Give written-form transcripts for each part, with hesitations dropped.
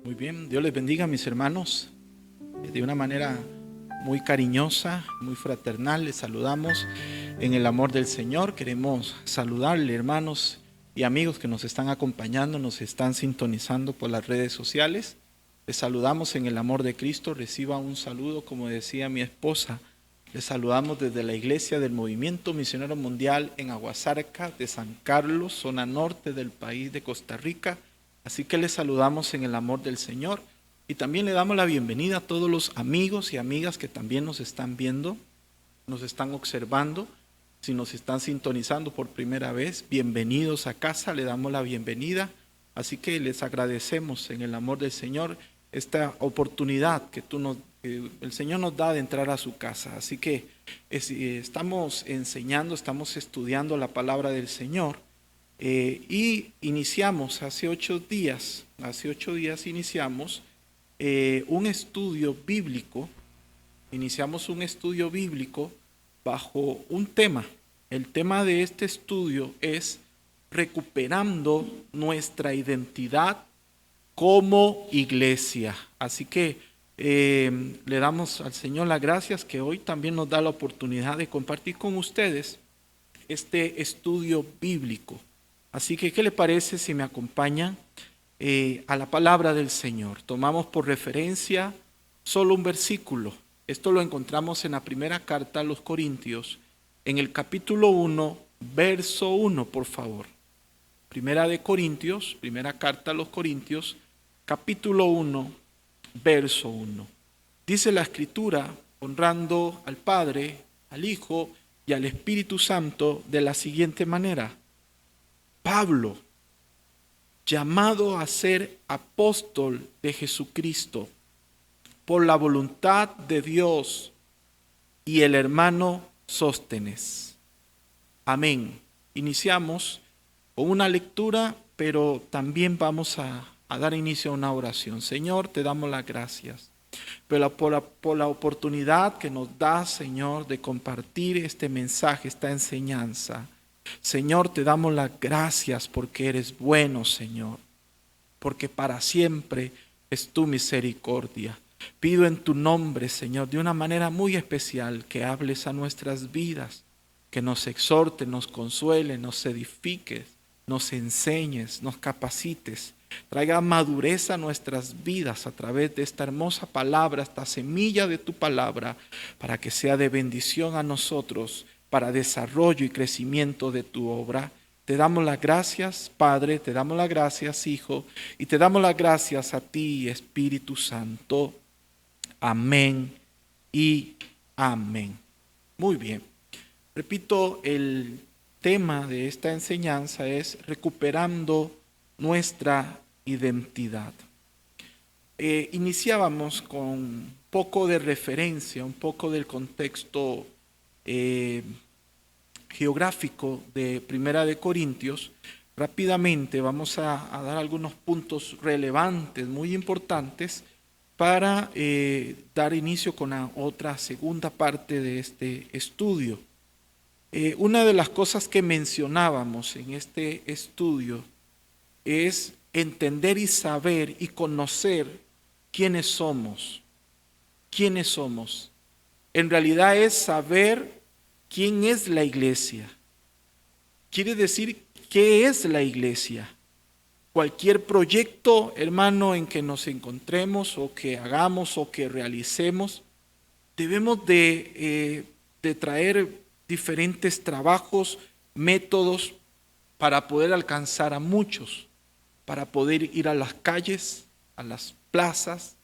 Muy bien, Dios les bendiga, mis hermanos. De una manera muy cariñosa, muy fraternal, les saludamos en el amor del Señor. Queremos saludarle, hermanos y amigos que nos están acompañando, nos están sintonizando por las redes sociales. Les saludamos en el amor de Cristo. Reciba un saludo, como decía mi esposa. Les saludamos desde la iglesia del Movimiento Misionero Mundial en Aguasarca de San Carlos, zona norte del país de Costa Rica. Así que les saludamos en el amor del Señor y también le damos la bienvenida a todos los amigos y amigas que también nos están viendo, nos están observando. Si nos están sintonizando por primera vez, bienvenidos a casa, le damos la bienvenida. Así que les agradecemos en el amor del Señor esta oportunidad que el Señor nos da de entrar a su casa. Así que estamos enseñando, estamos estudiando la palabra del Señor. Y iniciamos hace 8 días iniciamos un estudio bíblico. Iniciamos un estudio bíblico bajo un tema. El tema de este estudio es recuperando nuestra identidad como iglesia. Así que le damos al Señor las gracias que hoy también nos da la oportunidad de compartir con ustedes este estudio bíblico. Así que, ¿qué le parece si me acompañan a la palabra del Señor? Tomamos por referencia solo un versículo. Esto lo encontramos en la primera carta a los Corintios, en el capítulo 1, verso 1, por favor. Primera carta a los Corintios, capítulo 1, verso 1. Dice la Escritura, honrando al Padre, al Hijo y al Espíritu Santo de la siguiente manera: Pablo, llamado a ser apóstol de Jesucristo por la voluntad de Dios, y el hermano Sóstenes. Amén. Iniciamos con una lectura, pero también vamos a dar inicio a una oración. Señor, te damos las gracias por la oportunidad que nos da, Señor, de compartir este mensaje, esta enseñanza. Señor, te damos las gracias porque eres bueno, Señor, porque para siempre es tu misericordia. Pido en tu nombre, Señor, de una manera muy especial que hables a nuestras vidas, que nos exhortes, nos consueles, nos edifiques, nos enseñes, nos capacites. Traiga madurez a nuestras vidas a través de esta hermosa palabra, esta semilla de tu palabra, para que sea de bendición a nosotros, para desarrollo y crecimiento de tu obra. Te damos las gracias, Padre, te damos las gracias, Hijo, y te damos las gracias a ti, Espíritu Santo. Amén y amén. Muy bien. Repito, el tema de esta enseñanza es recuperando nuestra identidad. Iniciábamos con un poco de referencia, un poco del contexto geográfico de Primera de Corintios. Rápidamente vamos a dar algunos puntos relevantes, muy importantes, para dar inicio con la otra segunda parte de este estudio. Una de las cosas que mencionábamos en este estudio es entender y saber y conocer quiénes somos. ¿Quiénes somos? En realidad es saber quién es la iglesia. Quiere decir, ¿qué es la iglesia? Cualquier proyecto, hermano, en que nos encontremos o que hagamos o que realicemos, debemos de traer diferentes trabajos, métodos para poder alcanzar a muchos, para poder ir a las calles, a las plazas,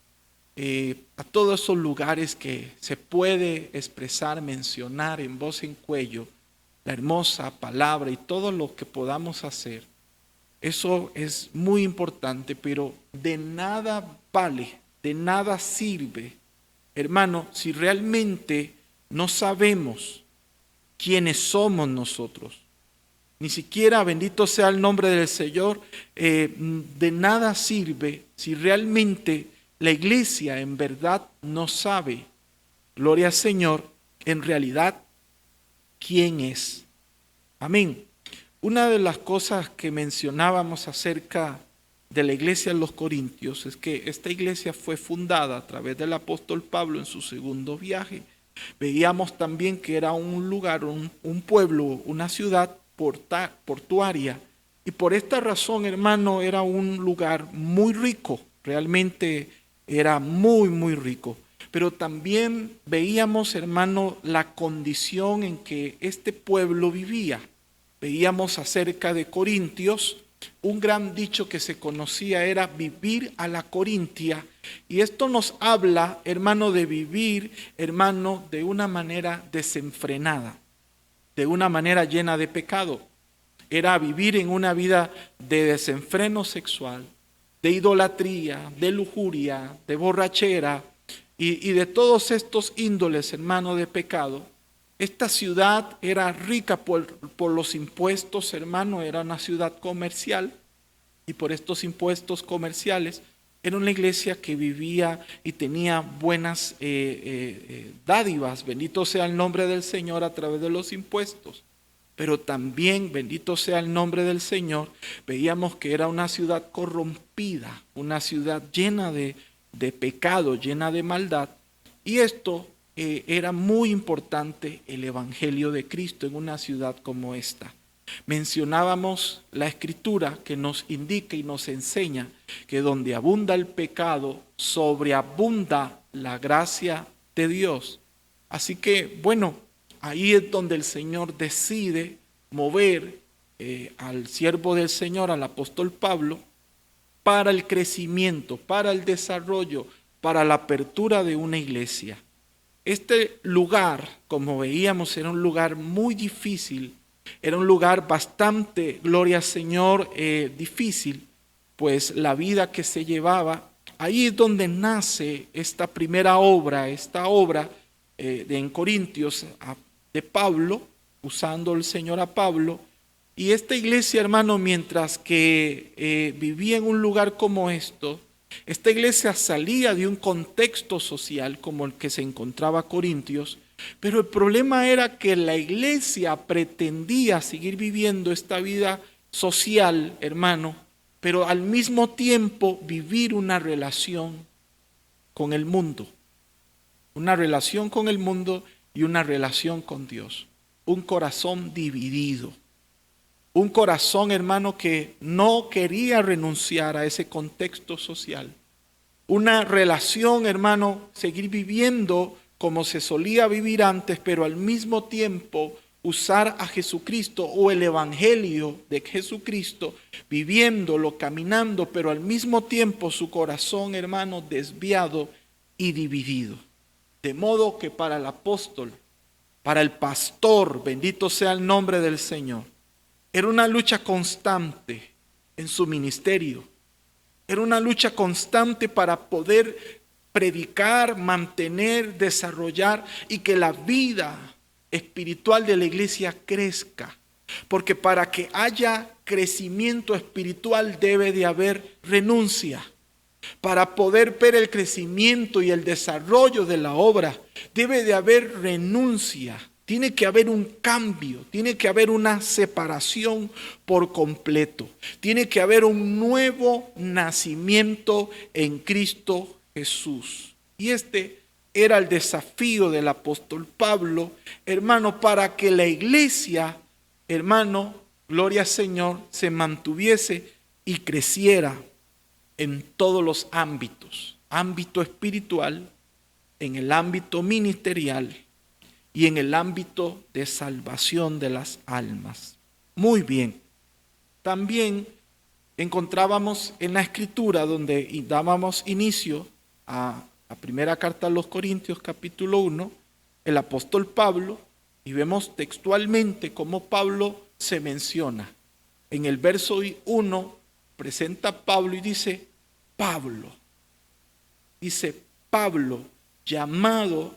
a todos esos lugares que se puede expresar, mencionar en voz en cuello la hermosa palabra y todo lo que podamos hacer. Eso es muy importante, pero de nada vale, de nada sirve, hermano, si realmente no sabemos quiénes somos nosotros. Ni siquiera, bendito sea el nombre del Señor, de nada sirve si realmente la iglesia en verdad no sabe, gloria al Señor, en realidad quién es. Amén. Una de las cosas que mencionábamos acerca de la iglesia en los Corintios es que esta iglesia fue fundada a través del apóstol Pablo en su segundo viaje. Veíamos también que era un lugar, un pueblo, una ciudad portuaria. Y por esta razón, hermano, era un lugar muy rico. Realmente era muy, muy rico. Pero también veíamos, hermano, la condición en que este pueblo vivía. Veíamos acerca de Corintios, un gran dicho que se conocía era vivir a la corintia. Y esto nos habla, hermano, de vivir, hermano, de una manera desenfrenada, de una manera llena de pecado. Era vivir en una vida de desenfreno sexual, de idolatría, de lujuria, de borrachera y de todos estos índoles, hermano, de pecado. Esta ciudad era rica por los impuestos, hermano, era una ciudad comercial y por estos impuestos comerciales era una iglesia que vivía y tenía buenas dádivas, bendito sea el nombre del Señor a través de los impuestos. Pero también, bendito sea el nombre del Señor, veíamos que era una ciudad corrompida, una ciudad llena de pecado, llena de maldad. Y esto era muy importante, el Evangelio de Cristo en una ciudad como esta. Mencionábamos la Escritura que nos indica y nos enseña que donde abunda el pecado, sobreabunda la gracia de Dios. Así que, bueno, ahí es donde el Señor decide mover al siervo del Señor, al apóstol Pablo, para el crecimiento, para el desarrollo, para la apertura de una iglesia. Este lugar, como veíamos, era un lugar muy difícil, era un lugar bastante, gloria al Señor, difícil, pues la vida que se llevaba, ahí es donde nace esta primera obra, en Corintios de Pablo, usando el Señor a Pablo. Y esta iglesia, hermano, mientras que vivía en un lugar como esta iglesia salía de un contexto social como el que se encontraba Corintios, pero el problema era que la iglesia pretendía seguir viviendo esta vida social, hermano, pero al mismo tiempo vivir una relación con el mundo. Una relación con el mundo y una relación con Dios. Un corazón dividido. Un corazón, hermano, que no quería renunciar a ese contexto social. Una relación, hermano, seguir viviendo como se solía vivir antes, pero al mismo tiempo usar a Jesucristo o el Evangelio de Jesucristo, viviéndolo, caminando, pero al mismo tiempo su corazón, hermano, desviado y dividido. De modo que para el apóstol, para el pastor, bendito sea el nombre del Señor, era una lucha constante en su ministerio. Era una lucha constante para poder predicar, mantener, desarrollar y que la vida espiritual de la iglesia crezca. Porque para que haya crecimiento espiritual debe de haber renuncia. Para poder ver el crecimiento y el desarrollo de la obra debe de haber renuncia. Tiene que haber un cambio, tiene que haber una separación por completo. Tiene que haber un nuevo nacimiento en Cristo Jesús. Y este era el desafío del apóstol Pablo, hermano, para que la iglesia, hermano, gloria al Señor, se mantuviese y creciera en todos los ámbitos. Ámbito espiritual, en el ámbito ministerial y en el ámbito de salvación de las almas. Muy bien. También encontrábamos en la Escritura, donde dábamos inicio a la primera carta a los Corintios, capítulo 1, el apóstol Pablo, y vemos textualmente cómo Pablo se menciona. En el verso 1 presenta Pablo y dice, Pablo, llamado,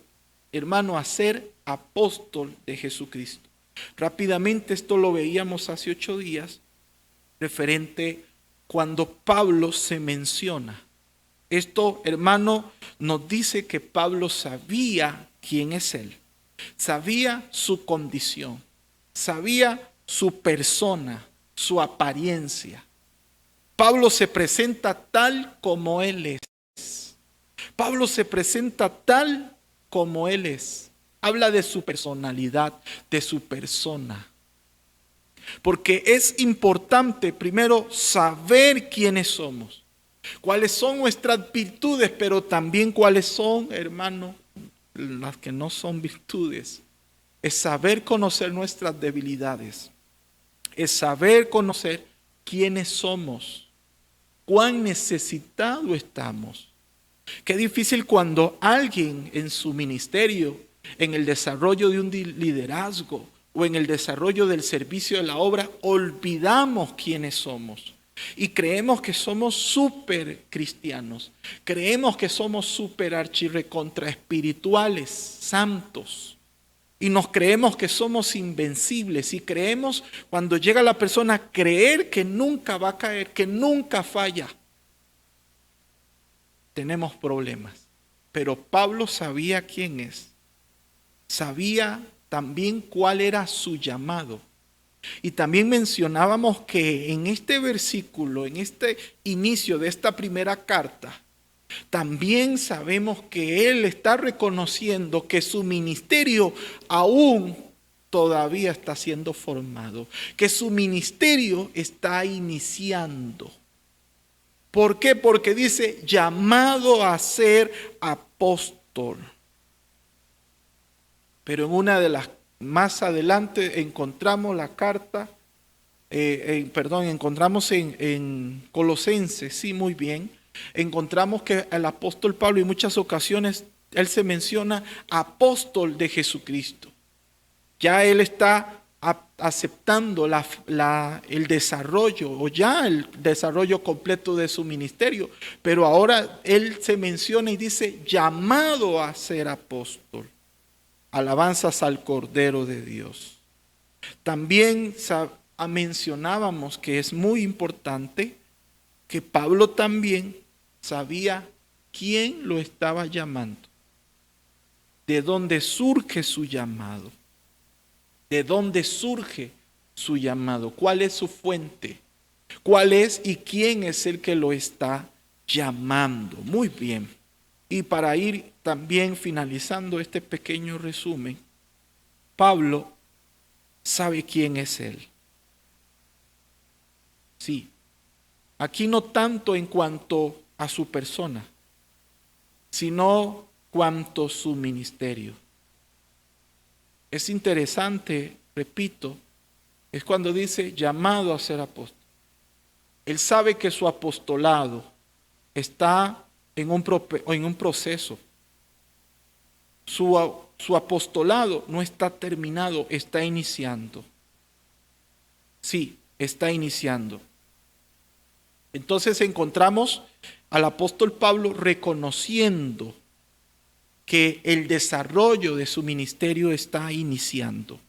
hermano, a ser apóstol de Jesucristo. Rápidamente esto lo veíamos hace 8 días, referente cuando Pablo se menciona. Esto, hermano, nos dice que Pablo sabía quién es él, sabía su condición, sabía su persona, su apariencia. Pablo se presenta tal como Él es. Pablo se presenta tal como Él es. Habla de su personalidad, de su persona. Porque es importante primero saber quiénes somos, cuáles son nuestras virtudes, pero también cuáles son, hermano, las que no son virtudes. Es saber conocer nuestras debilidades, es saber conocer quiénes somos, cuán necesitados estamos. Qué difícil cuando alguien en su ministerio, en el desarrollo de un liderazgo o en el desarrollo del servicio de la obra, olvidamos quiénes somos. Y creemos que somos súper cristianos, creemos que somos súper archirrecontra espirituales, santos. Y nos creemos que somos invencibles y creemos, cuando llega la persona, a creer que nunca va a caer, que nunca falla. Tenemos problemas. Pero Pablo sabía quién es. Sabía también cuál era su llamado. Y también mencionábamos que en este versículo, en este inicio de esta primera carta, también sabemos que él está reconociendo que su ministerio aún todavía está siendo formado, que su ministerio está iniciando. ¿Por qué? Porque dice llamado a ser apóstol. Pero en una de las más adelante encontramos la carta, encontramos en Colosenses, sí, muy bien. Encontramos que el apóstol Pablo en muchas ocasiones, él se menciona apóstol de Jesucristo. Ya él está aceptando el desarrollo, o ya el desarrollo completo de su ministerio. Pero ahora él se menciona y dice llamado a ser apóstol. Alabanzas al Cordero de Dios. También mencionábamos que es muy importante que Pablo también sabía quién lo estaba llamando, de dónde surge su llamado, de dónde surge su llamado, cuál es su fuente, cuál es y quién es el que lo está llamando. Muy bien. Y para ir también finalizando este pequeño resumen, Pablo sabe quién es él. Sí. Aquí no tanto en cuanto a su persona, sino cuanto a su ministerio. Es interesante, repito, es cuando dice llamado a ser apóstol. Él sabe que su apostolado está en un proceso. Su apostolado no está terminado, está iniciando. Sí, está iniciando. Entonces encontramos al apóstol Pablo reconociendo que el desarrollo de su ministerio está iniciando.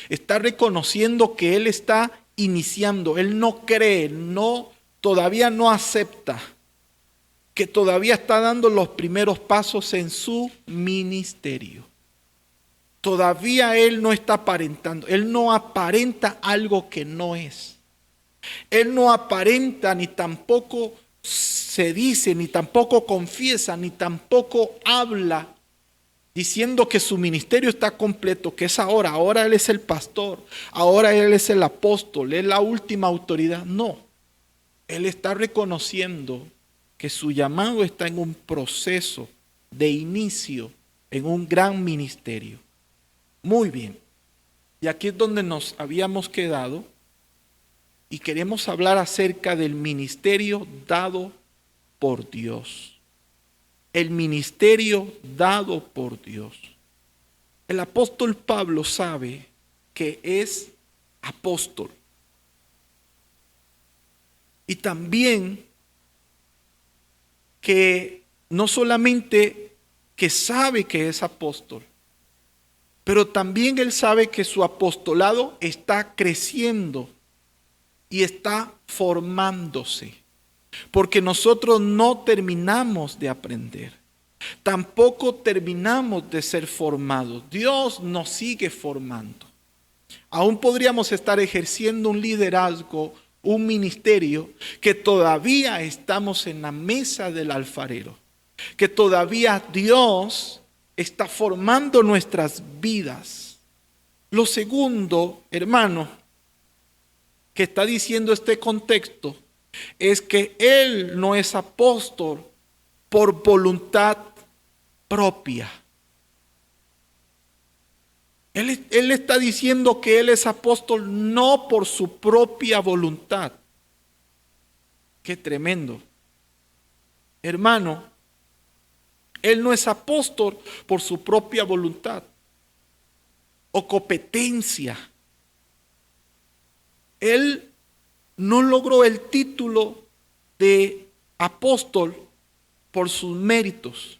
Está reconociendo que él está iniciando. Él no cree, todavía no acepta que todavía está dando los primeros pasos en su ministerio. Todavía él no está aparentando, él no aparenta algo que no es. Él no aparenta, ni tampoco se dice, ni tampoco confiesa, ni tampoco habla diciendo que su ministerio está completo, que es ahora él es el pastor, ahora él es el apóstol, es la última autoridad. No, él está reconociendo que su llamado está en un proceso de inicio, en un gran ministerio. Muy bien, y aquí es donde nos habíamos quedado. Y queremos hablar acerca del ministerio dado por Dios. El ministerio dado por Dios. El apóstol Pablo sabe que es apóstol. Y también que no solamente que sabe que es apóstol, pero también él sabe que su apostolado está creciendo y está formándose, porque nosotros no terminamos de aprender, tampoco terminamos de ser formados. Dios nos sigue formando. Aún podríamos estar ejerciendo un liderazgo un ministerio, que todavía estamos en la mesa del alfarero, que todavía Dios está formando nuestras vidas. Lo segundo, hermano, que está diciendo este contexto, es que Él no es apóstol por voluntad propia. Él está diciendo que Él es apóstol no por su propia voluntad. Qué tremendo. Hermano, Él no es apóstol por su propia voluntad o competencia. Él no logró el título de apóstol por sus méritos,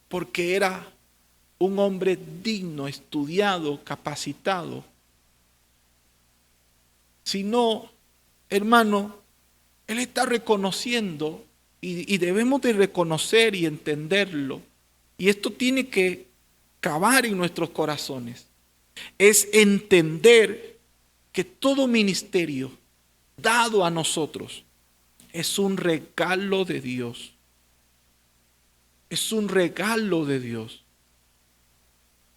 porque era un hombre digno, estudiado, capacitado. Sino, hermano, Él está reconociendo, y debemos de reconocer y entenderlo, y esto tiene que cavar en nuestros corazones, es entender que todo ministerio dado a nosotros es un regalo de Dios. Es un regalo de Dios.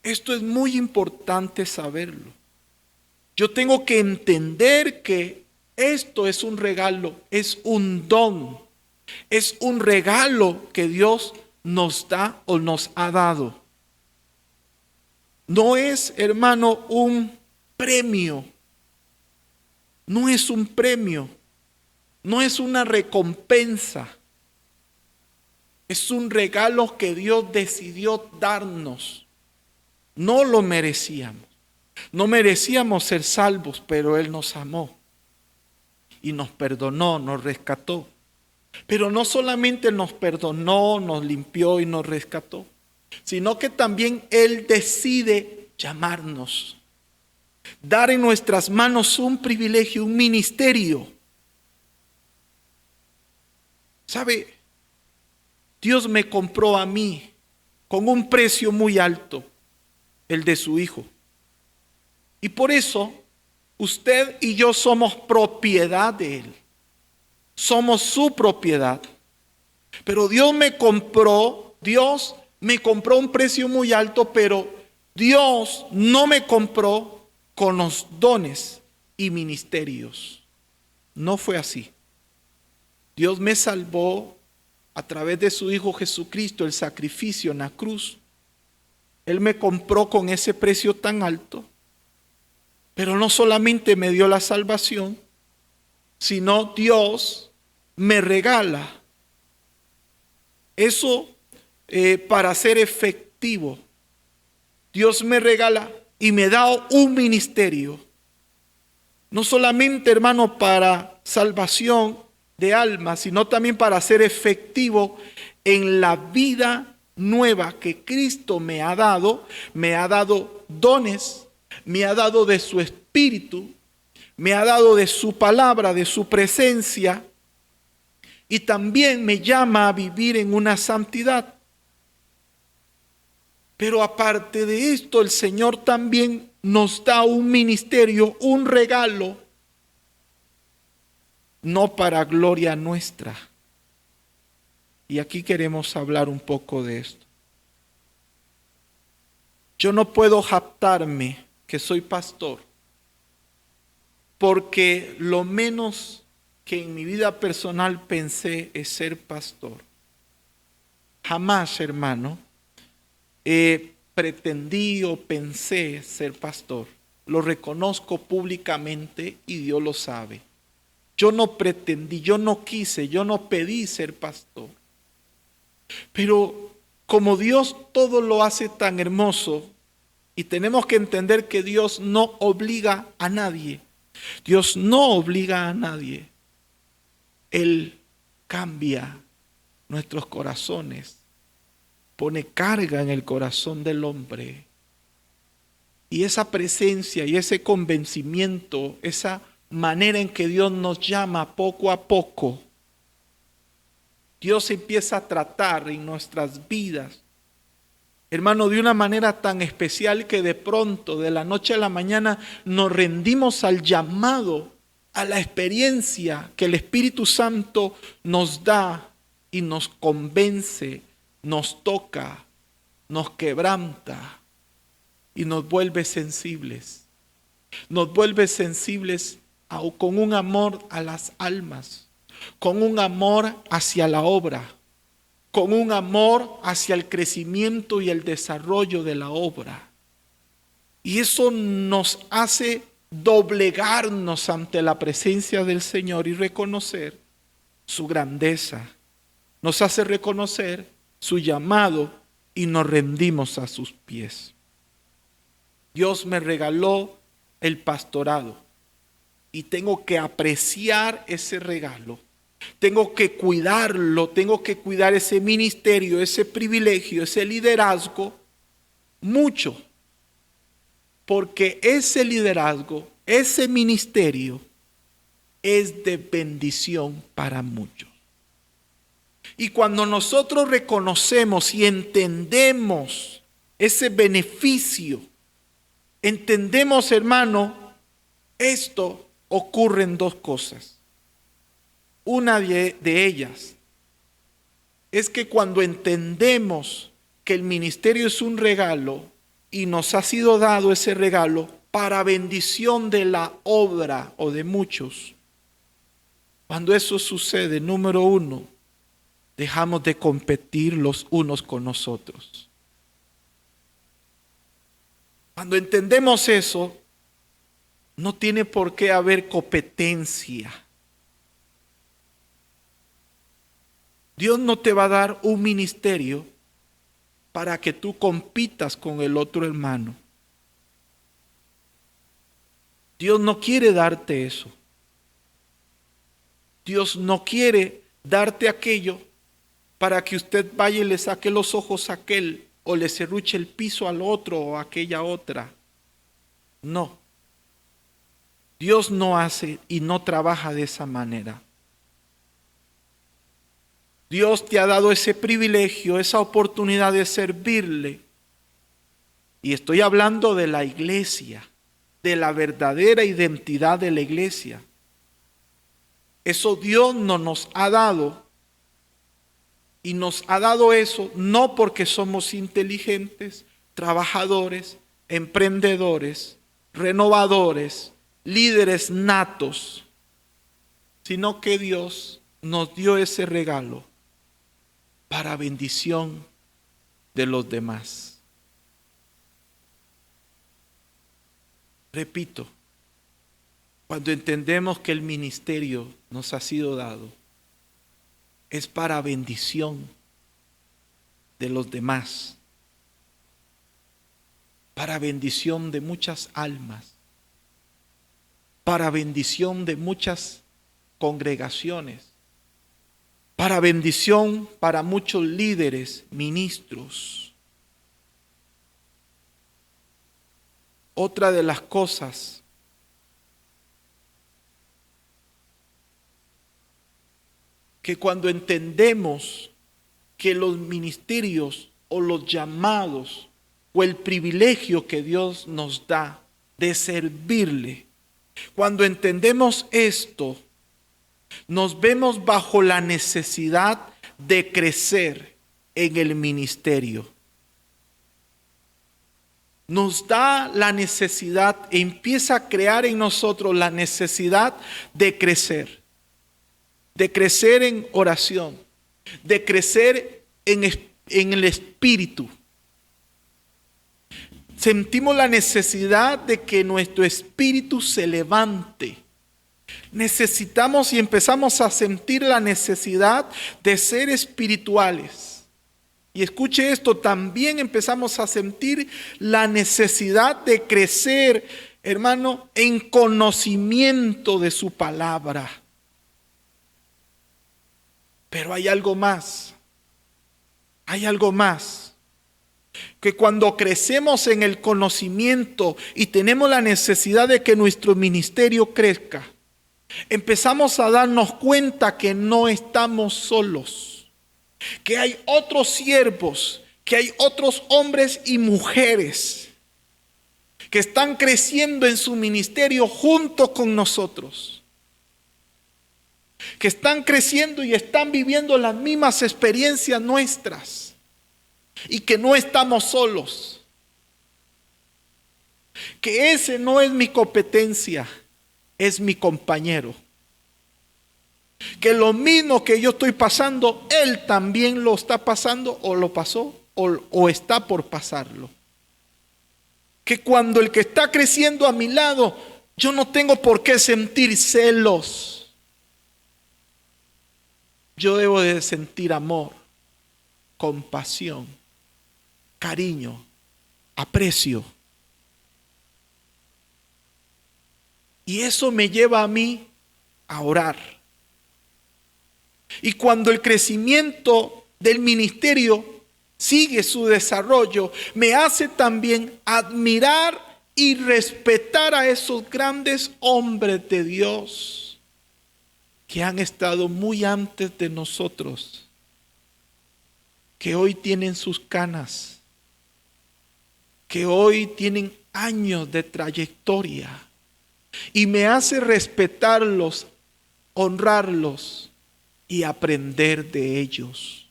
Esto es muy importante saberlo. Yo tengo que entender que esto es un regalo, es un don, es un regalo que Dios nos da o nos ha dado. No es, hermano, un premio. No es un premio. No es una recompensa. Es un regalo que Dios decidió darnos. No lo merecíamos. No merecíamos ser salvos, pero Él nos amó y nos perdonó, nos rescató. Pero no solamente nos perdonó, nos limpió y nos rescató, sino que también Él decide llamarnos, dar en nuestras manos un privilegio, un ministerio. ¿Sabe? Dios me compró a mí con un precio muy alto, el de su Hijo. Y por eso usted y yo somos propiedad de Él. Somos su propiedad. Pero Dios me compró a un precio muy alto, pero Dios no me compró con los dones y ministerios. No fue así. Dios me salvó a través de su Hijo Jesucristo, el sacrificio en la cruz. Él me compró con ese precio tan alto. Pero no solamente me dio la salvación, sino Dios me regala eso para ser efectivo. Dios me regala y me da un ministerio. No solamente, hermano, para salvación de almas, sino también para ser efectivo en la vida nueva que Cristo me ha dado dones, me ha dado de su Espíritu, me ha dado de su palabra, de su presencia, y también me llama a vivir en una santidad. Pero aparte de esto, el Señor también nos da un ministerio, un regalo, no para gloria nuestra. Y aquí queremos hablar un poco de esto. Yo no puedo jactarme que soy pastor, porque lo menos que en mi vida personal pensé es ser pastor. Jamás, hermano, pretendí o pensé ser pastor. Lo reconozco públicamente y Dios lo sabe. Yo no pretendí, yo no quise, yo no pedí ser pastor. Pero como Dios todo lo hace tan hermoso, y tenemos que entender que Dios no obliga a nadie. Dios no obliga a nadie. Él cambia nuestros corazones, pone carga en el corazón del hombre. Y esa presencia y ese convencimiento, esa manera en que Dios nos llama poco a poco, Dios empieza a tratar en nuestras vidas, hermano, de una manera tan especial que de pronto, de la noche a la mañana, nos rendimos al llamado a la experiencia que el Espíritu Santo nos da y nos convence, nos toca, nos quebranta y nos vuelve sensibles. Nos vuelve sensibles con un amor a las almas, con un amor hacia la obra, con un amor hacia el crecimiento y el desarrollo de la obra. Y eso nos hace doblegarnos ante la presencia del Señor y reconocer su grandeza. Nos hace reconocer su llamado y nos rendimos a sus pies. Dios me regaló el pastorado y tengo que apreciar ese regalo. Tengo que cuidarlo, tengo que cuidar ese ministerio, ese privilegio, ese liderazgo mucho. Porque ese liderazgo, ese ministerio es de bendición para muchos. Y cuando nosotros reconocemos y entendemos ese beneficio, entendemos, hermano, esto ocurre en dos cosas. Una de ellas es que cuando entendemos que el ministerio es un regalo y nos ha sido dado ese regalo para bendición de la obra o de muchos, cuando eso sucede, número uno, dejamos de competir los unos con los otros. Cuando entendemos eso, no tiene por qué haber competencia. Dios no te va a dar un ministerio para que tú compitas con el otro hermano. Dios no quiere darte eso. Dios no quiere darte aquello para que usted vaya y le saque los ojos a aquel o le serruche el piso al otro o a aquella otra. No. Dios no hace y no trabaja de esa manera. Dios te ha dado ese privilegio, esa oportunidad de servirle. Y estoy hablando de la iglesia, de la verdadera identidad de la iglesia. Eso Dios no nos ha dado. Y nos ha dado eso no porque somos inteligentes, trabajadores, emprendedores, renovadores, líderes natos, sino que Dios nos dio ese regalo para bendición de los demás. Repito, cuando entendemos que el ministerio nos ha sido dado, es para bendición de los demás, para bendición de muchas almas, para bendición de muchas congregaciones, para bendición para muchos líderes, ministros. Otra de las cosas que cuando entendemos que los ministerios o los llamados o el privilegio que Dios nos da de servirle, cuando entendemos esto, nos vemos bajo la necesidad de crecer en el ministerio. Nos da la necesidad, empieza a crear en nosotros la necesidad de crecer en oración, de crecer en el espíritu. Sentimos la necesidad de que nuestro espíritu se levante. Necesitamos y empezamos a sentir la necesidad de ser espirituales. Y escuche esto, también empezamos a sentir la necesidad de crecer, hermano, en conocimiento de su palabra. Pero hay algo más. Hay algo más. Que cuando crecemos en el conocimiento y tenemos la necesidad de que nuestro ministerio crezca, empezamos a darnos cuenta que no estamos solos, que hay otros siervos, que hay otros hombres y mujeres que están creciendo en su ministerio junto con nosotros. que están creciendo y están viviendo las mismas experiencias nuestras y que no estamos solos. Que ese no es mi competencia, es mi compañero. Que lo mismo que yo estoy pasando, él también lo está pasando o lo pasó o está por pasarlo. Que cuando el que está creciendo a mi lado, yo no tengo por qué sentir celos. Yo debo de sentir amor, compasión, cariño, aprecio. Y eso me lleva a mí a orar. Y cuando el crecimiento del ministerio sigue su desarrollo, me hace también admirar y respetar a esos grandes hombres de Dios que han estado muy antes de nosotros, que hoy tienen sus canas, que hoy tienen años de trayectoria, y me hace respetarlos, honrarlos y aprender de ellos.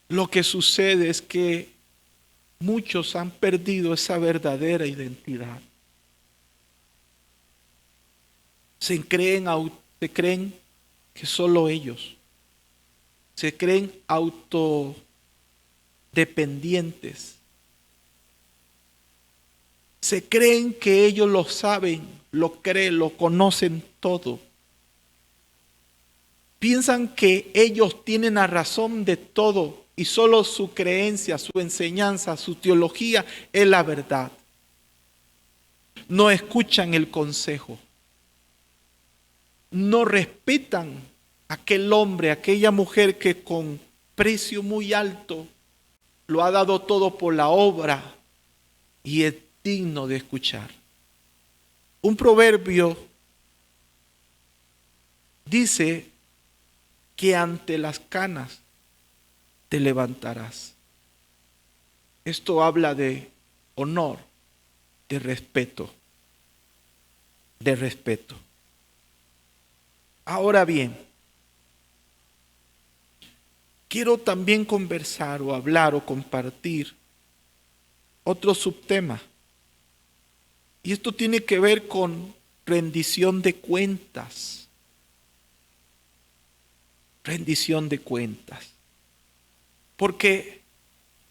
Lo que sucede es que muchos han perdido esa verdadera identidad. Se creen que solo ellos. Se creen autodependientes. Se creen que ellos lo saben, lo creen, lo conocen todo. Piensan que ellos tienen la razón de todo y solo su creencia, su enseñanza, su teología es la verdad. No escuchan el consejo. No respetan a aquel hombre, a aquella mujer que con precio muy alto lo ha dado todo por la obra y es digno de escuchar. Un proverbio dice que ante las canas te levantarás. Esto habla de honor, de respeto, de respeto. Ahora bien, quiero también conversar o hablar o compartir otro subtema. Y esto tiene que ver con rendición de cuentas. Rendición de cuentas. Porque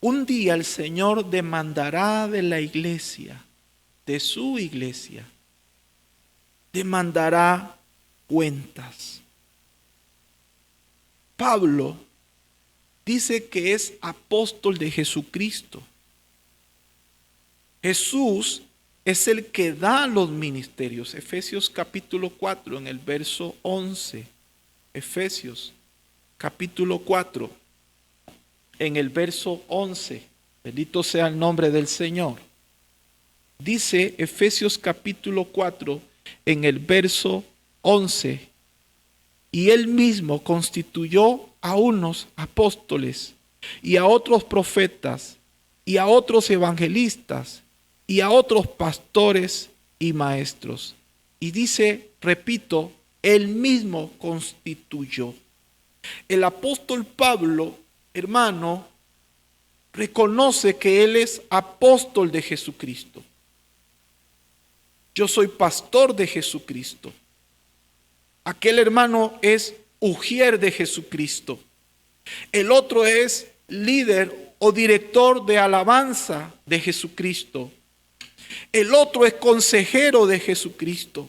un día el Señor demandará de la iglesia, de su iglesia, demandará cuentas. Pablo dice que es apóstol de Jesucristo. Jesús es el que da los ministerios. Efesios capítulo 4 en el verso 11. Efesios capítulo 4 en el verso 11. Bendito sea el nombre del Señor. Dice Efesios capítulo 4 en el verso 11. Y él mismo constituyó a unos apóstoles y a otros profetas y a otros evangelistas y a otros pastores y maestros. Y dice, repito, él mismo constituyó. El apóstol Pablo, hermano, reconoce que él es apóstol de Jesucristo. Yo soy pastor de Jesucristo. Aquel hermano es ujier de Jesucristo. El otro es líder o director de alabanza de Jesucristo. El otro es consejero de Jesucristo.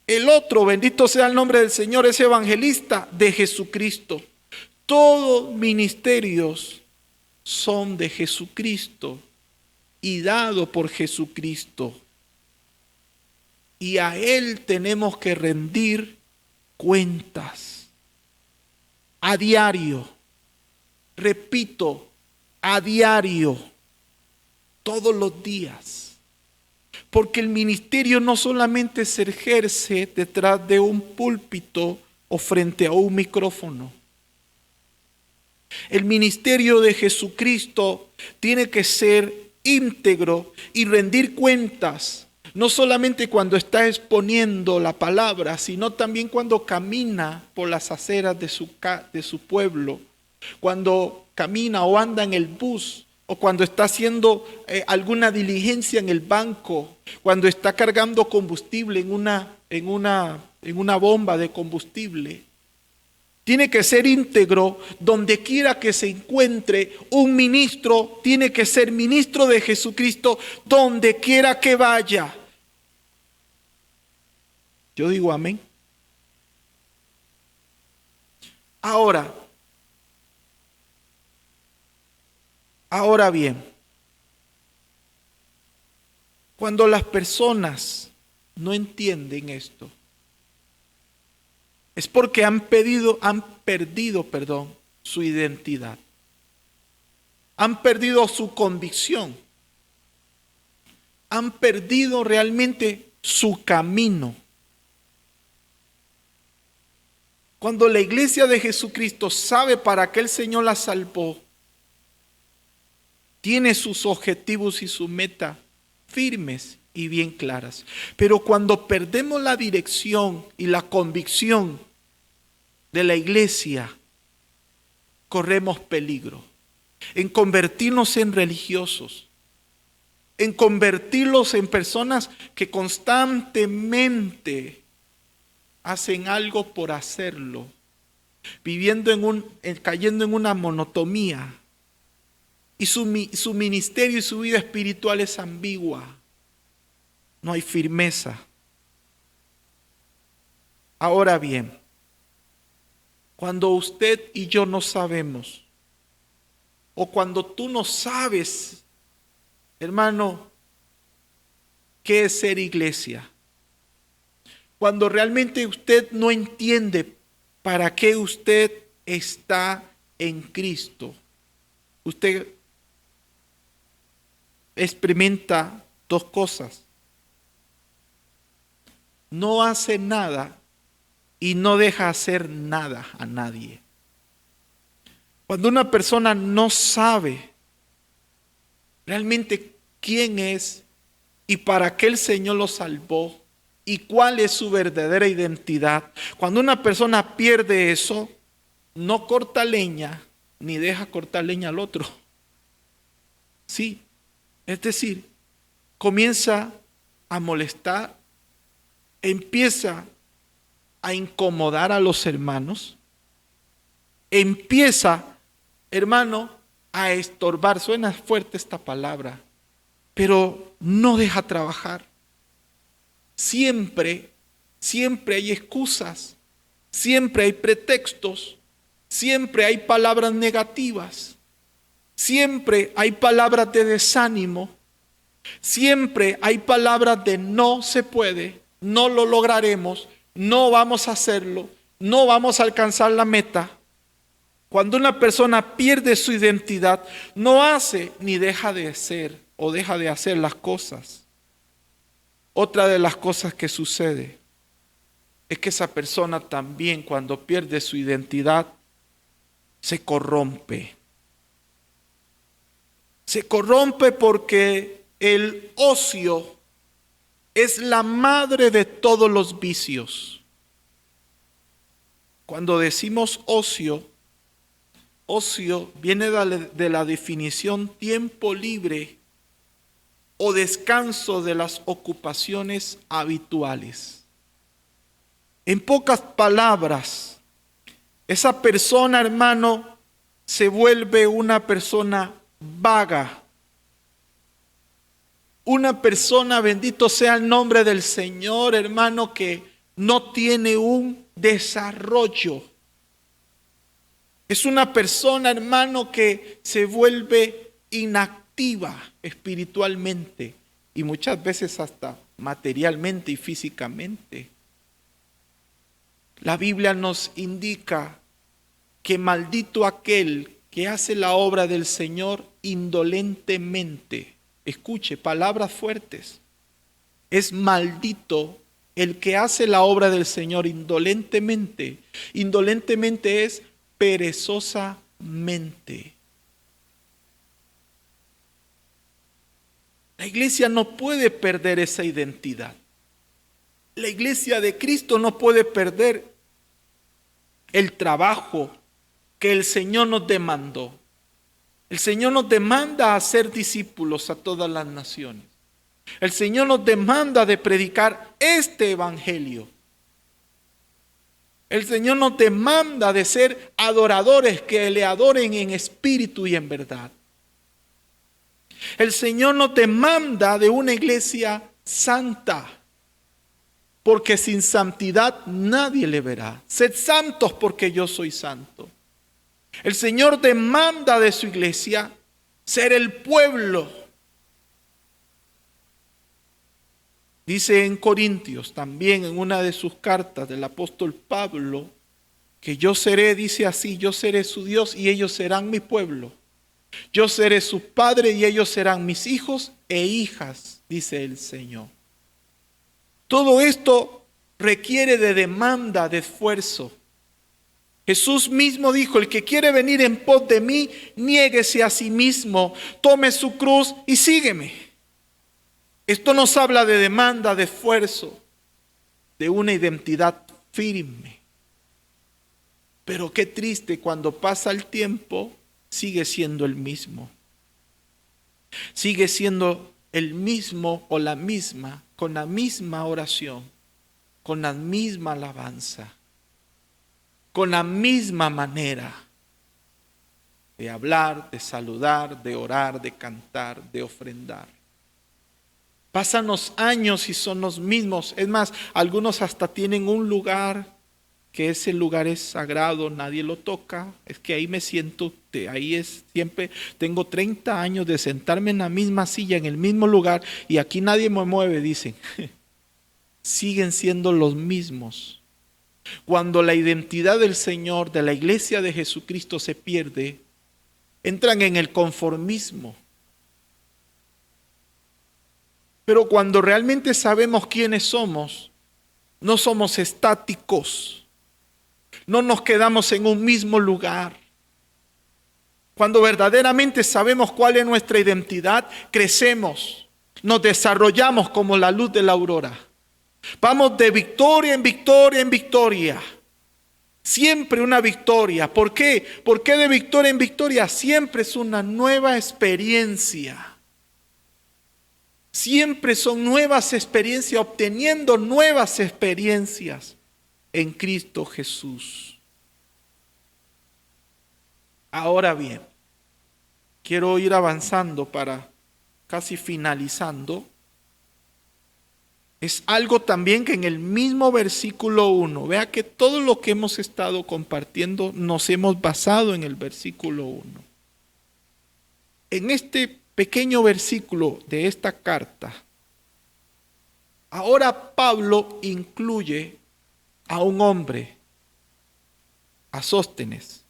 El otro, bendito sea el nombre del Señor, es evangelista de Jesucristo. Todos ministerios son de Jesucristo y dados por Jesucristo. Y a Él tenemos que rendir cuentas a diario. Repito, a diario, todos los días. Porque el ministerio no solamente se ejerce detrás de un púlpito o frente a un micrófono. El ministerio de Jesucristo tiene que ser íntegro y rendir cuentas, No solamente cuando está exponiendo la palabra, sino también cuando camina por las aceras de su pueblo, cuando camina o anda en el bus, o cuando está haciendo alguna diligencia en el banco, cuando está cargando combustible en una bomba de combustible. Tiene que ser íntegro donde quiera que se encuentre. Un ministro tiene que ser ministro de Jesucristo donde quiera que vaya. Yo digo amén. Ahora bien, cuando las personas no entienden esto, es porque han perdido, su identidad. Han perdido su convicción. Han perdido realmente su camino. Cuando la iglesia de Jesucristo sabe para qué el Señor la salvó, tiene sus objetivos y su meta firmes y bien claras. Pero cuando perdemos la dirección y la convicción de la iglesia, corremos peligro en convertirnos en religiosos, en convertirlos en personas que constantemente hacen algo por hacerlo, cayendo en una monotonía. Y su ministerio y su vida espiritual es ambigua. No hay firmeza. Ahora bien, cuando usted y yo no sabemos, o cuando tú no sabes, hermano, qué es ser iglesia, cuando realmente usted no entiende para qué usted está en Cristo, usted experimenta dos cosas. No hace nada y no deja hacer nada a nadie. Cuando una persona no sabe realmente quién es y para qué el Señor lo salvó y cuál es su verdadera identidad, cuando una persona pierde eso, no corta leña ni deja cortar leña al otro. Sí, es decir, comienza a molestar, empieza a incomodar a los hermanos, empieza, hermano, a estorbar. Suena fuerte esta palabra, pero no deja trabajar. Siempre hay excusas, siempre hay pretextos, siempre hay palabras negativas, siempre hay palabras de desánimo, siempre hay palabras de no se puede, no lo lograremos, no vamos a hacerlo, no vamos a alcanzar la meta. Cuando una persona pierde su identidad, no hace ni deja de ser o deja de hacer las cosas. Otra de las cosas que sucede es que esa persona también, cuando pierde su identidad, se corrompe. Se corrompe porque el ocio es la madre de todos los vicios. Cuando decimos ocio viene de la definición tiempo libre o descanso de las ocupaciones habituales. En pocas palabras, esa persona, hermano, se vuelve una persona vaga. Una persona, bendito sea el nombre del Señor, hermano, que no tiene un desarrollo. Es una persona, hermano, que se vuelve inactiva espiritualmente y muchas veces hasta materialmente y físicamente. La Biblia nos indica que maldito aquel que hace la obra del Señor indolentemente. Escuche, palabras fuertes. Es maldito el que hace la obra del Señor indolentemente. Indolentemente es perezosamente. La iglesia no puede perder esa identidad. La iglesia de Cristo no puede perder el trabajo que el Señor nos demandó. El Señor nos demanda a ser discípulos a todas las naciones. El Señor nos demanda de predicar este evangelio. El Señor nos demanda de ser adoradores que le adoren en espíritu y en verdad. El Señor nos demanda de una iglesia santa, porque sin santidad nadie le verá. Sed santos porque yo soy santo. El Señor demanda de su iglesia ser el pueblo. Dice en Corintios, también en una de sus cartas del apóstol Pablo, que yo seré, dice así, yo seré su Dios y ellos serán mi pueblo. Yo seré su padre y ellos serán mis hijos e hijas, dice el Señor. Todo esto requiere de demanda, de esfuerzo. Jesús mismo dijo, el que quiere venir en pos de mí, niéguese a sí mismo, tome su cruz y sígueme. Esto nos habla de demanda, de esfuerzo, de una identidad firme. Pero qué triste cuando pasa el tiempo, sigue siendo el mismo. Sigue siendo el mismo o la misma, con la misma oración, con la misma alabanza, con la misma manera de hablar, de saludar, de orar, de cantar, de ofrendar. Pasan los años y son los mismos. Es más, algunos hasta tienen un lugar que ese lugar es sagrado, nadie lo toca. Es que ahí me siento, ahí es siempre, tengo 30 años de sentarme en la misma silla, en el mismo lugar, y aquí nadie me mueve, dicen. Siguen siendo los mismos. Cuando la identidad del Señor, de la iglesia de Jesucristo se pierde, entran en el conformismo. Pero cuando realmente sabemos quiénes somos, no somos estáticos. No nos quedamos en un mismo lugar. Cuando verdaderamente sabemos cuál es nuestra identidad, crecemos, nos desarrollamos como la luz de la aurora. Vamos de victoria en victoria en victoria. Siempre una victoria. ¿Por qué? ¿Por qué de victoria en victoria? Siempre es una nueva experiencia. Siempre son nuevas experiencias, obteniendo nuevas experiencias en Cristo Jesús. Ahora bien, quiero ir avanzando para casi finalizando. Es algo también que en el mismo versículo 1, vea que todo lo que hemos estado compartiendo nos hemos basado en el versículo 1. En este pequeño versículo de esta carta, ahora Pablo incluye a un hombre, a Sóstenes.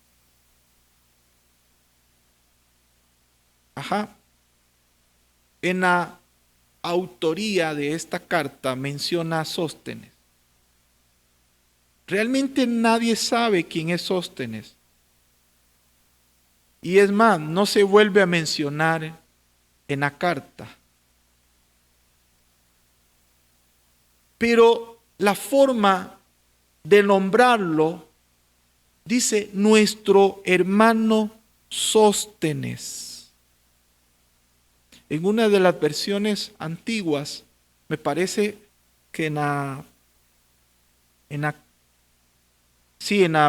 En la autoría de esta carta menciona a Sóstenes. Realmente nadie sabe quién es Sóstenes. Y es más, no se vuelve a mencionar en la carta. Pero la forma de nombrarlo dice nuestro hermano Sóstenes. En una de las versiones antiguas, me parece que en la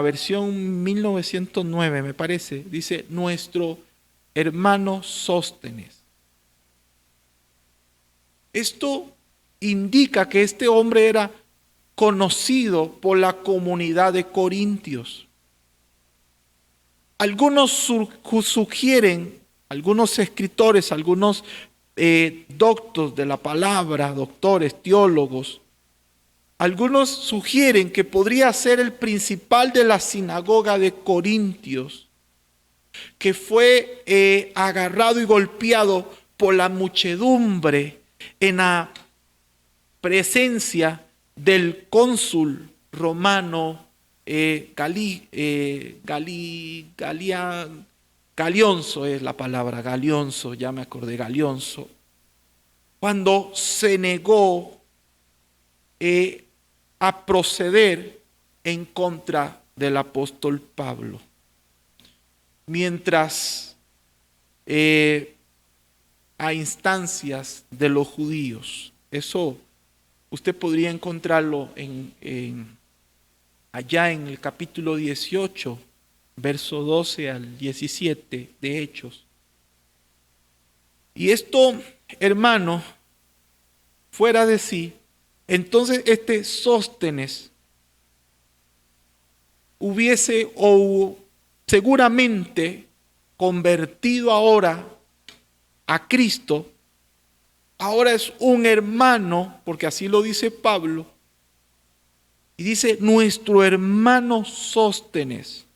versión 1909, me parece, dice nuestro hermano Sóstenes. Esto indica que este hombre era conocido por la comunidad de Corintios. Algunos sugieren, algunos escritores, algunos doctos de la palabra, doctores, teólogos, algunos sugieren que podría ser el principal de la sinagoga de Corintios, que fue agarrado y golpeado por la muchedumbre en la presencia del cónsul romano Galionzo es la palabra, Galionzo, ya me acordé, Galionzo. cuando se negó a proceder en contra del apóstol Pablo. Mientras a instancias de los judíos. Eso usted podría encontrarlo allá en el capítulo 18, verso 12 al 17 de Hechos. Y esto, hermano, fuera de sí, entonces este Sóstenes hubiese o seguramente convertido ahora a Cristo, ahora es un hermano, porque así lo dice Pablo, y dice nuestro hermano Sóstenes,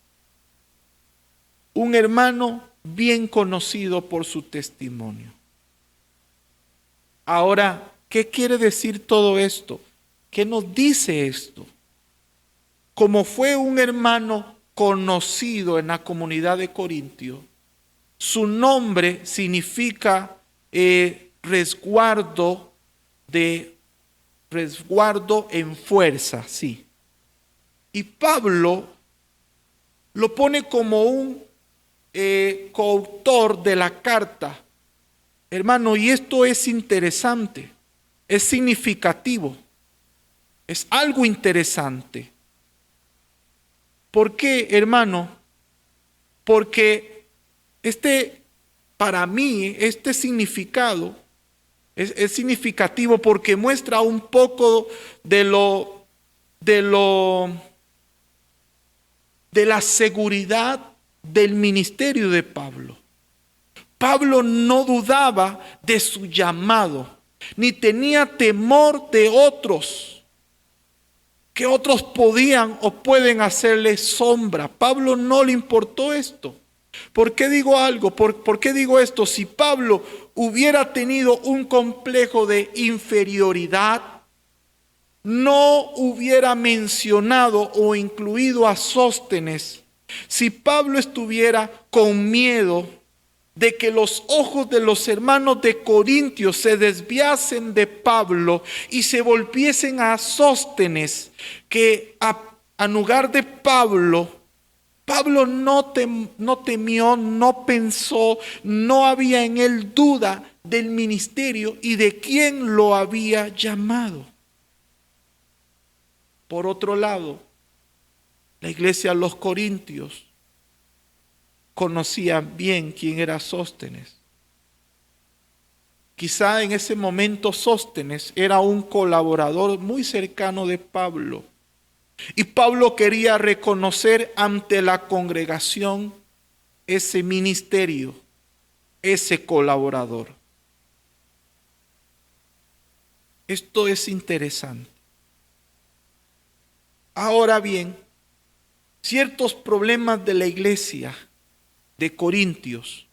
un hermano bien conocido por su testimonio. Ahora, ¿qué quiere decir todo esto? ¿Qué nos dice esto? Como fue un hermano conocido en la comunidad de Corintios, su nombre significa resguardo en fuerza, sí. Y Pablo lo pone como un coautor de la carta. Hermano, y esto es interesante, es significativo, es algo interesante. ¿Por qué, hermano? Porque para mí, este significado es significativo porque muestra un poco de la seguridad del ministerio de Pablo. Pablo no dudaba de su llamado, ni tenía temor de otros, que otros podían o pueden hacerle sombra. Pablo no le importó esto. ¿Por qué digo algo? ¿Por qué digo esto? Si Pablo hubiera tenido un complejo de inferioridad, no hubiera mencionado o incluido a Sóstenes. Si Pablo estuviera con miedo de que los ojos de los hermanos de Corintios se desviasen de Pablo y se volviesen a Sóstenes, que en lugar de Pablo no temió, no pensó, no había en él duda del ministerio y de quién lo había llamado. Por otro lado, la iglesia de los Corintios conocía bien quién era Sóstenes. Quizá en ese momento Sóstenes era un colaborador muy cercano de Pablo. Y Pablo quería reconocer ante la congregación ese ministerio, ese colaborador. Esto es interesante. Ahora bien, ciertos problemas de la iglesia de Corintios,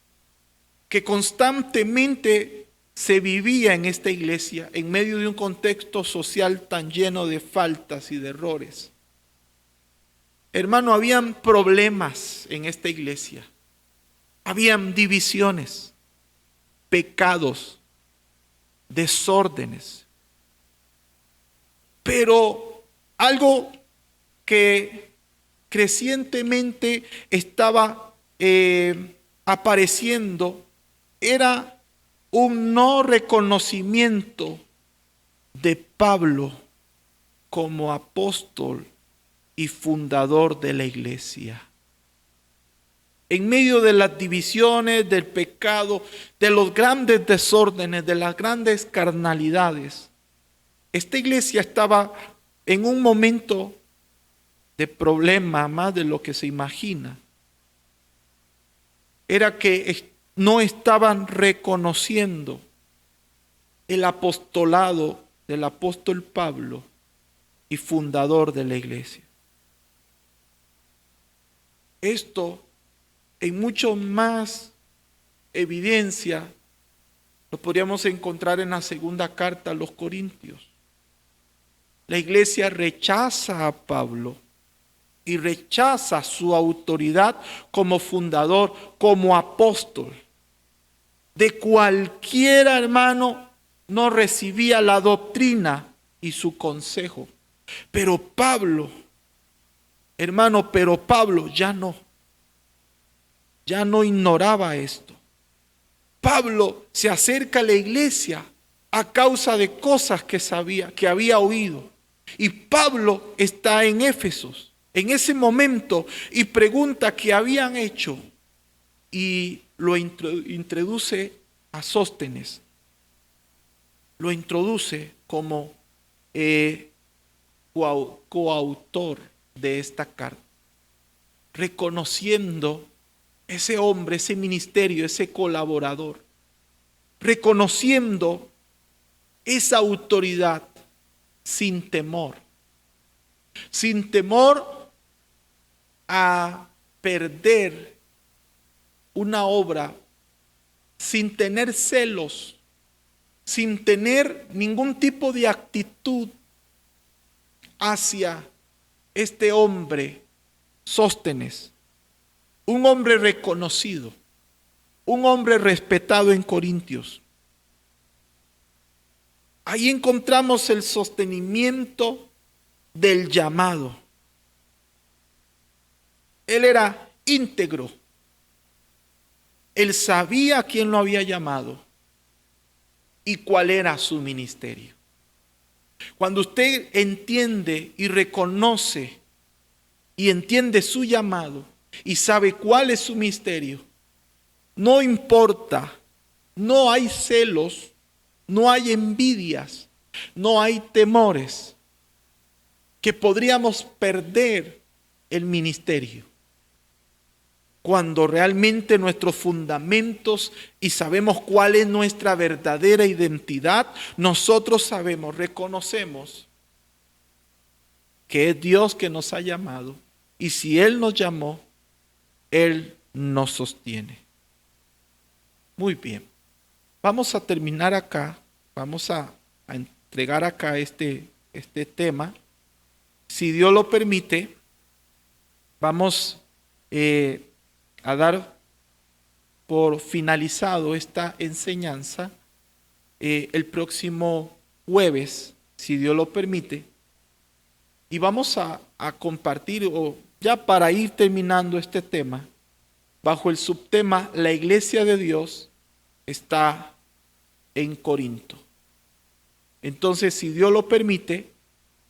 que constantemente se vivía en esta iglesia en medio de un contexto social tan lleno de faltas y de errores. Hermano, habían problemas en esta iglesia, habían divisiones, pecados, desórdenes, pero algo que crecientemente estaba apareciendo era un no reconocimiento de Pablo como apóstol y fundador de la iglesia. En medio de las divisiones, del pecado, de los grandes desórdenes, de las grandes carnalidades, esta iglesia estaba en un momento de problema más de lo que se imagina. Era que no estaban reconociendo el apostolado del apóstol Pablo y fundador de la iglesia. Esto en mucho más evidencia lo podríamos encontrar en la segunda carta a los Corintios. La iglesia rechaza a Pablo y rechaza su autoridad como fundador, como apóstol. De cualquiera, hermano, no recibía la doctrina y su consejo. Pero Pablo, hermano, ya no ignoraba esto. Pablo se acerca a la iglesia a causa de cosas que sabía, que había oído. Y Pablo está en Éfeso en ese momento y pregunta qué habían hecho. Y lo introduce a Sóstenes. Lo introduce como coautor de esta carta, reconociendo ese hombre, ese ministerio, ese colaborador, reconociendo esa autoridad sin temor a perder una obra, sin tener celos, sin tener ningún tipo de actitud hacia este hombre, Sóstenes, un hombre reconocido, un hombre respetado en Corintios. Ahí encontramos el sostenimiento del llamado. Él era íntegro. Él sabía a quién lo había llamado y cuál era su ministerio. Cuando usted entiende y reconoce y entiende su llamado y sabe cuál es su ministerio, no importa, no hay celos, no hay envidias, no hay temores que podríamos perder el ministerio. Cuando realmente nuestros fundamentos y sabemos cuál es nuestra verdadera identidad, nosotros sabemos, reconocemos que es Dios que nos ha llamado y si Él nos llamó, Él nos sostiene. Muy bien, vamos a terminar acá, vamos a entregar acá este tema. Si Dios lo permite, vamos a dar por finalizado esta enseñanza el próximo jueves, si Dios lo permite, y vamos a compartir, o ya para ir terminando este tema, bajo el subtema La Iglesia de Dios está en Corinto. Entonces, si Dios lo permite,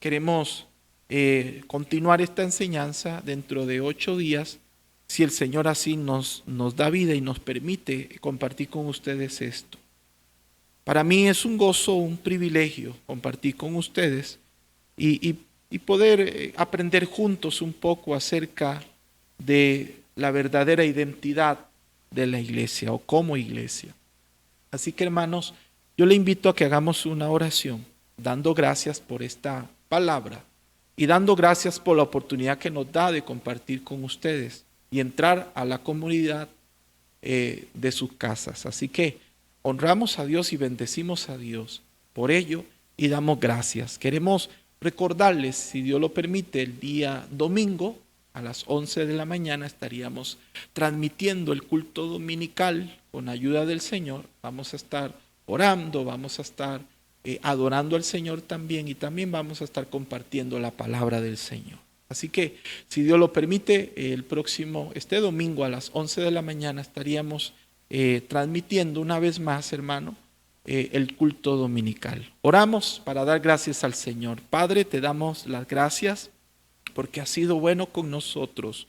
queremos continuar esta enseñanza dentro de 8 días, si el Señor así nos da vida y nos permite compartir con ustedes esto. Para mí es un gozo, un privilegio compartir con ustedes y poder aprender juntos un poco acerca de la verdadera identidad de la iglesia o como iglesia. Así que, hermanos, yo le invito a que hagamos una oración dando gracias por esta palabra y dando gracias por la oportunidad que nos da de compartir con ustedes y entrar a la comunidad de sus casas. Así que honramos a Dios y bendecimos a Dios por ello y damos gracias. Queremos recordarles, si Dios lo permite, el día domingo a las 11 de la mañana estaríamos transmitiendo el culto dominical con ayuda del Señor. Vamos a estar orando, vamos a estar adorando al Señor también y también vamos a estar compartiendo la palabra del Señor. Así que, si Dios lo permite, este domingo a las 11 de la mañana estaríamos transmitiendo una vez más, hermano, el culto dominical. Oramos para dar gracias al Señor. Padre, te damos las gracias porque has sido bueno con nosotros.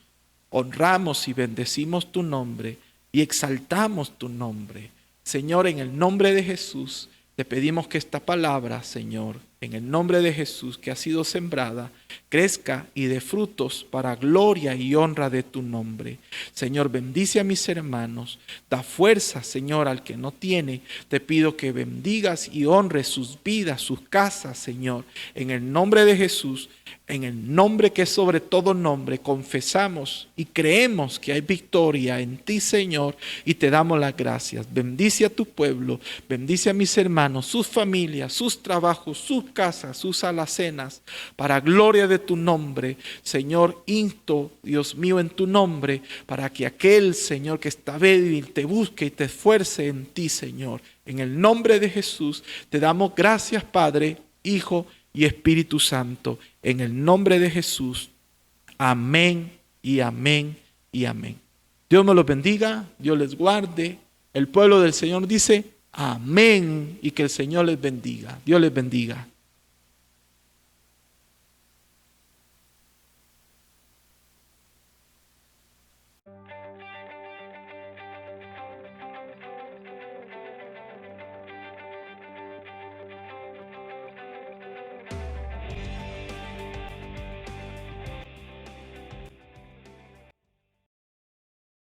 Honramos y bendecimos tu nombre y exaltamos tu nombre. Señor, en el nombre de Jesús, te pedimos que esta palabra, Señor, en el nombre de Jesús que ha sido sembrada, crezca y dé frutos para gloria y honra de tu nombre. Señor, bendice a mis hermanos, da fuerza, Señor, al que no tiene. Te pido que bendigas y honres sus vidas, sus casas, Señor, en el nombre de Jesús. En el nombre que es sobre todo nombre, confesamos y creemos que hay victoria en ti, Señor, y te damos las gracias. Bendice a tu pueblo, bendice a mis hermanos, sus familias, sus trabajos, sus casas, sus alacenas, para gloria de tu nombre. Señor, insto, Dios mío, en tu nombre, para que aquel, Señor, que está débil, te busque y te esfuerce en ti, Señor. En el nombre de Jesús, te damos gracias, Padre, Hijo y Espíritu Santo. En el nombre de Jesús. Amén y amén y amén. Dios me los bendiga, Dios les guarde. El pueblo del Señor dice amén y que el Señor les bendiga. Dios les bendiga.